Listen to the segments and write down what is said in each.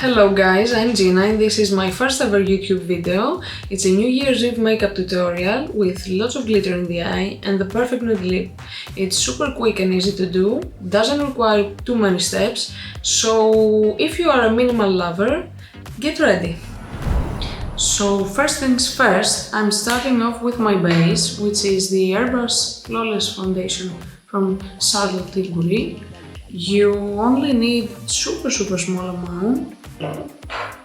Hello guys, I'm Tzina and this is my first ever YouTube video. It's a New Year's Eve makeup tutorial with lots of glitter in the eye and the perfect nude lip. It's super quick and easy to do, doesn't require too many steps, so if you are a minimal lover, get ready. So first things first, I'm starting off with my base, which is the Airbrush Flawless Foundation from Charlotte Tilbury. You only need super small amount,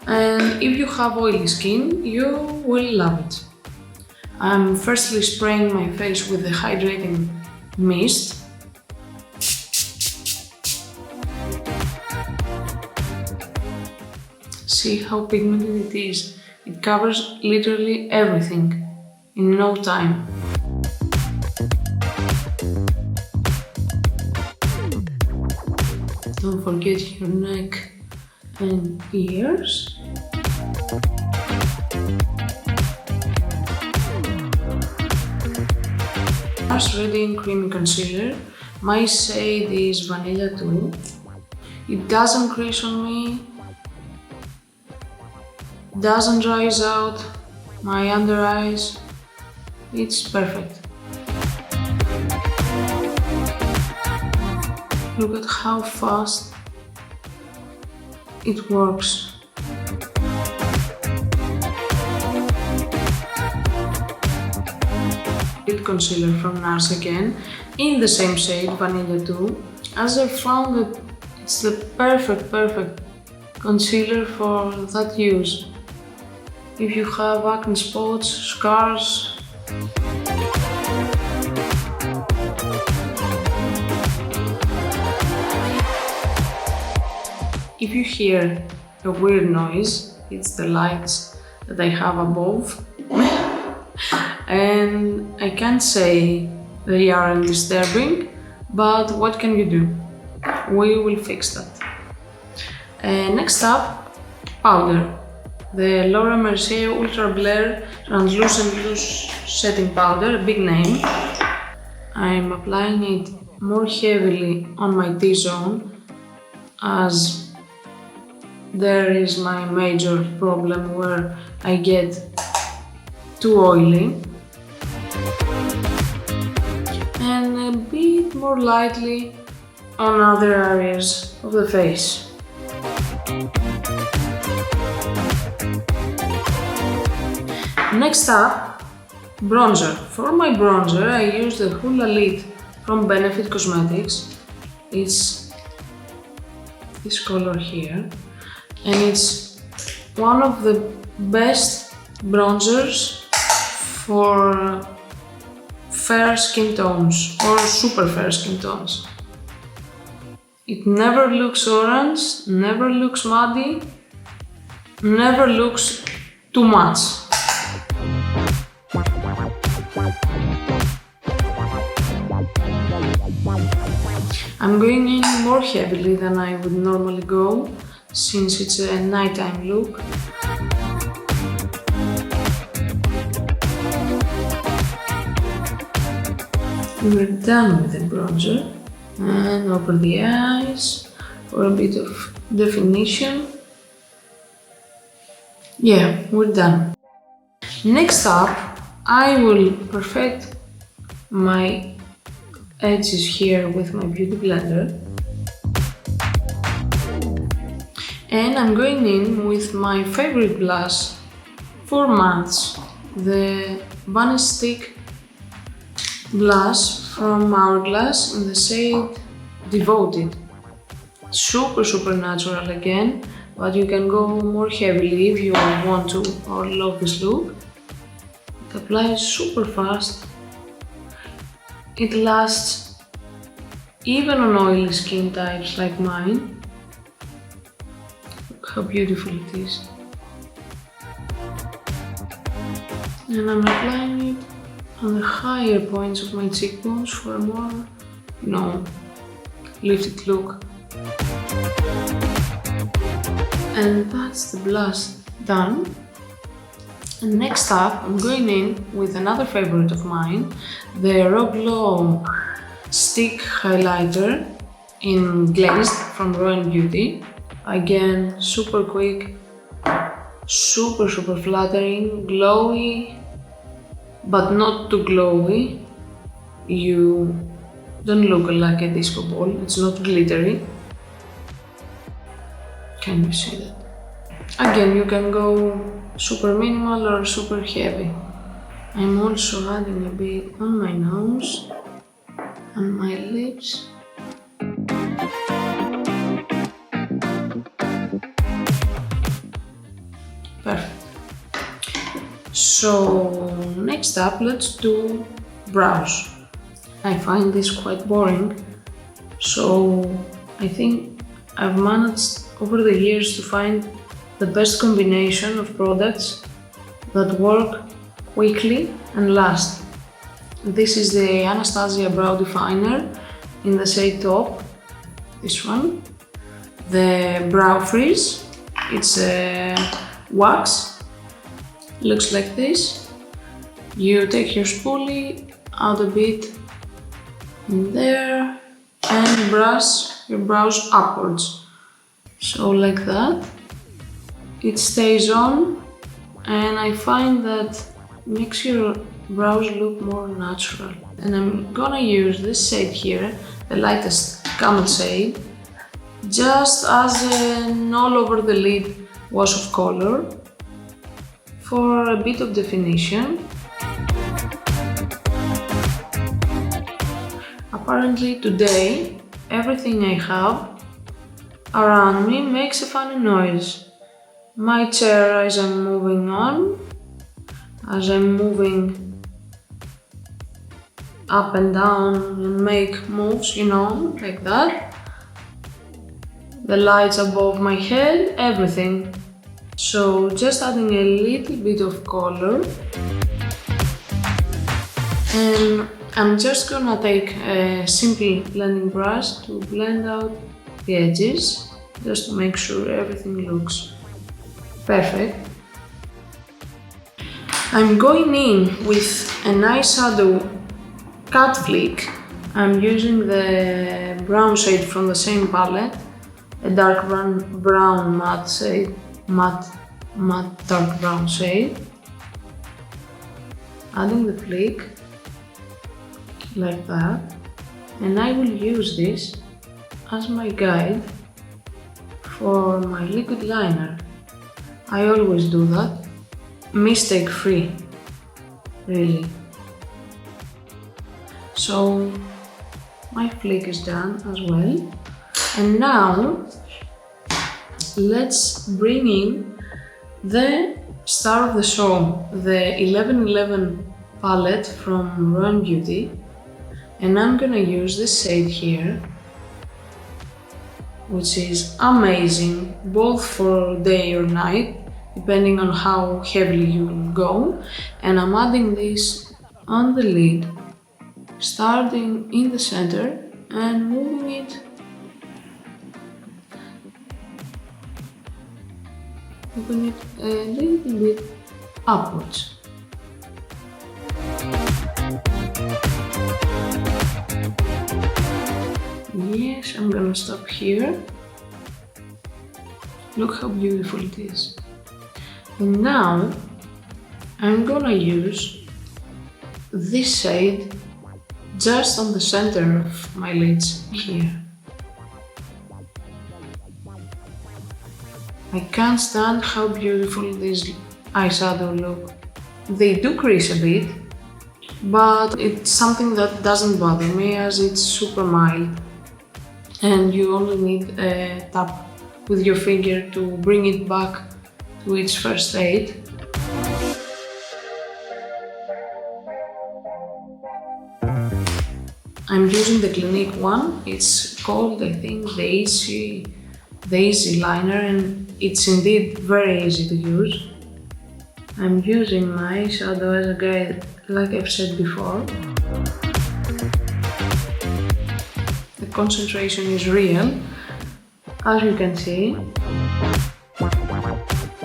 and if you have oily skin, you will love it. I'm firstly spraying my face with the hydrating mist. See how pigmented it is. It covers literally everything in no time. Don't forget your neck and ears. First Ready Creamy Concealer. My shade is Vanilla 2. It doesn't crease on me, doesn't dries out my under eyes. It's perfect. Look at how fast it works. Lip concealer from NARS again, in the same shade, Vanilla 2, as I found that it's the perfect concealer for that use. If you have acne spots, scars, if you hear a weird noise, it's the lights that I have above. And I can't say they aren't disturbing, but what can you do? We will fix that. Next up, powder. The Laura Mercier Ultra Blur Translucent Loose Setting Powder, a big name. I'm applying it more heavily on my T-zone as there is my major problem where I get too oily, and a bit more lightly on other areas of the face. Next up, bronzer. For my bronzer I use the Hula Lit from Benefit Cosmetics. It's this color here. And it's one of the best bronzers for fair skin tones or super fair skin tones. It never looks orange, never looks muddy, never looks too much. I'm going in more heavily than I would normally go, since it's a nighttime look. We're done with the bronzer, and over the eyes for a bit of definition. Yeah, we're done. Next up, I will perfect my edges here with my beauty blender. And I'm going in with my favorite blush for months, the Vanish Stick blush from Hourglass in the shade Devoted. Super natural again, but you can go more heavily if you want to or love this look. It applies super fast. It lasts even on oily skin types like mine. How beautiful it is. And I'm applying it on the higher points of my cheekbones for a more, lifted look. And that's the blush done. And next up, I'm going in with another favorite of mine, the Raw Glow Stick Highlighter in Glazed from Rowan Beauty. Again, super quick, super flattering, glowy, but not too glowy. You don't look like a disco ball, it's not glittery. Can you see that? Again, you can go super minimal or super heavy. I'm also adding a bit on my nose and my lips. Perfect. So next up, let's do brows. I find this quite boring, so I think I've managed over the years to find the best combination of products that work quickly and last. This is the Anastasia Brow Definer in the shade Taupe, this one. The Brow Freeze, it's a wax, looks like this. You take your spoolie, add a bit in there and brush your brows upwards. So like that. It stays on and I find that makes your brows look more natural. And I'm gonna use this shade here, the lightest camel shade, just as an all over the lid wash of color for a bit of definition. Apparently today, everything I have around me makes a funny noise. My chair as I'm moving on, as I'm moving up and down and make moves, you know, like that. The lights above my head, everything. So just adding a little bit of color. And I'm just gonna take a simple blending brush to blend out the edges, just to make sure everything looks perfect. I'm going in with an eyeshadow cut flick. I'm using the brown shade from the same palette, a dark brown matte shade, matte dark brown shade. Adding the flick like that, and I will use this as my guide for my liquid liner. I always do that, mistake free, really. So my flick is done as well, and now let's bring in the star of the show, the 1111 palette from Rowan Beauty, and I'm gonna use this shade here, which is amazing both for day or night, depending on how heavily you will go. And I'm adding this on the lid, starting in the center and moving it a little bit upwards. Yes, I'm gonna stop here. Look how beautiful it is. And now I'm gonna use this shade just on the center of my lids here. I can't stand how beautiful these eyeshadow look. They do crease a bit, but it's something that doesn't bother me as it's super mild. And you only need a tap with your finger to bring it back to its first state. I'm using the Clinique one. It's called, I think, the Easy Liner, and it's indeed very easy to use. I'm using my eyeshadow as a guide, like I've said before. The concentration is real, as you can see.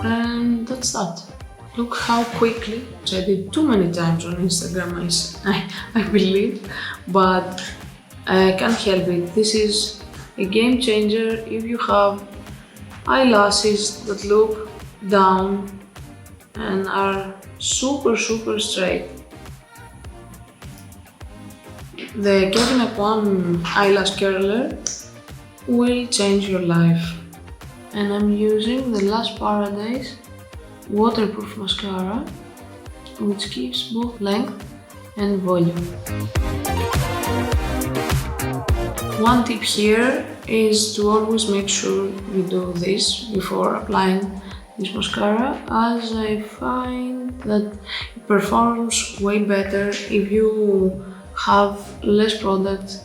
And that's that. Look how quickly, which I did too many times on Instagram, I believe, but I can't help it. This is a game changer if you have eyelashes that look down and are super straight. The Tzina Mak eyelash curler will change your life. And I'm using the Lash Paradise waterproof mascara, which gives both length and volume. One tip here is to always make sure you do this before applying this mascara, as I find that it performs way better if you have less product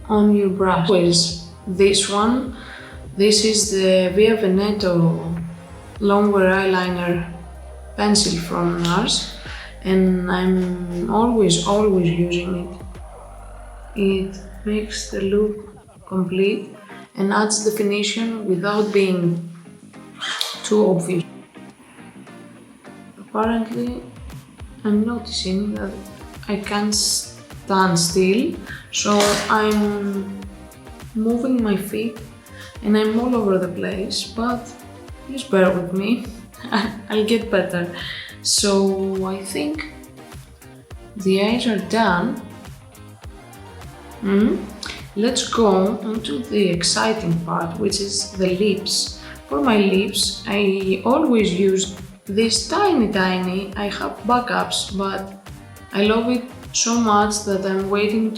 on your brush. This one, this is the Via Veneto longwear eyeliner pencil from NARS, and I'm always using it. It makes the look complete and adds definition without being too obvious. Apparently, I'm noticing that I can't stand still, so I'm moving my feet and I'm all over the place, but just bear with me, I'll get better. So I think the eyes are done. Let's go on to the exciting part, which is the lips. For my lips, I always use this tiny, I have backups, but I love it so much that I'm waiting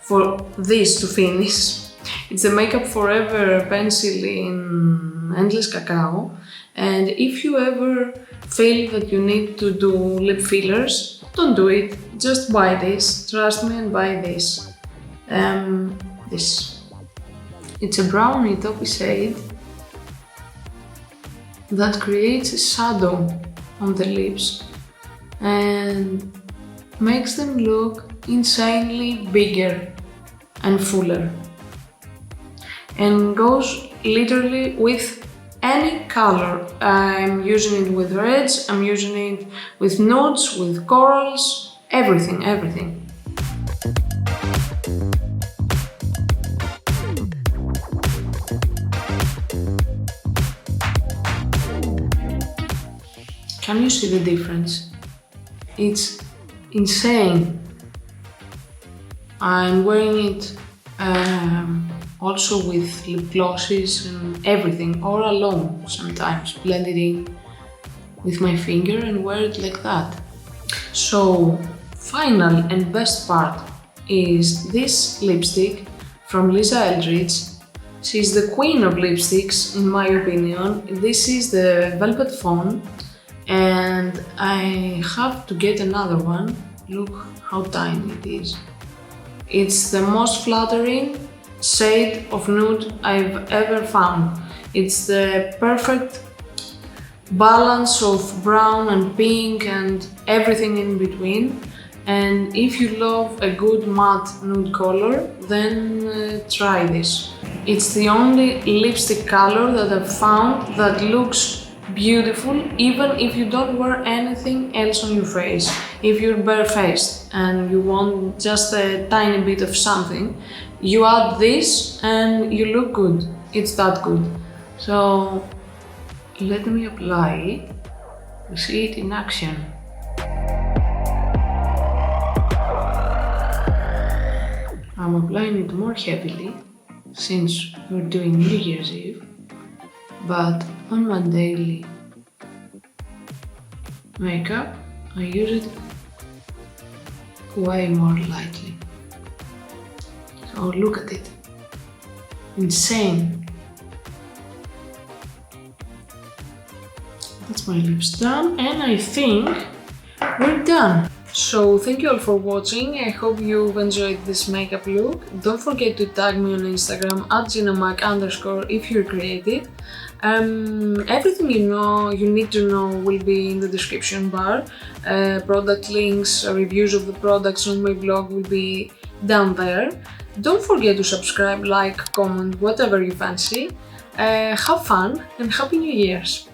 for this to finish. It's the Makeup Forever pencil in Endless Cacao, and if you ever feel that you need to do lip fillers, don't do it, just buy this, trust me, and buy this. It's a brownie taupey shade that creates a shadow on the lips and makes them look insanely bigger and fuller, and goes literally with any color. I'm using it with reds, I'm using it with nudes, with corals, everything. Can you see the difference? It's insane. I'm wearing it also with lip glosses and everything, or alone sometimes, blend it in with my finger and wear it like that. So, final and best part is this lipstick from Lisa Eldridge. She's the queen of lipsticks, in my opinion. This is the Velvet Fawn, and I have to get another one. Look how tiny it is. It's the most flattering shade of nude I've ever found. It's the perfect balance of brown and pink and everything in between. And if you love a good matte nude color, then try this. It's the only lipstick color that I've found that looks beautiful even if you don't wear anything else on your face. If you're barefaced and you want just a tiny bit of something, you add this and you look good. It's that good. So let me apply it to see it in action. I'm applying it more heavily since we're doing New Year's Eve, but on my daily makeup I use it way more lightly. So look at it. Insane. That's my lips done, and I think we're done. So thank you all for watching. I hope you've enjoyed this makeup look. Don't forget to tag me on Instagram @tzinamak_ if you're creative. Everything you need to know will be in the description bar. Product links, reviews of the products on my blog will be down there. Don't forget to subscribe, like, comment, whatever you fancy. Have fun and Happy New Year's!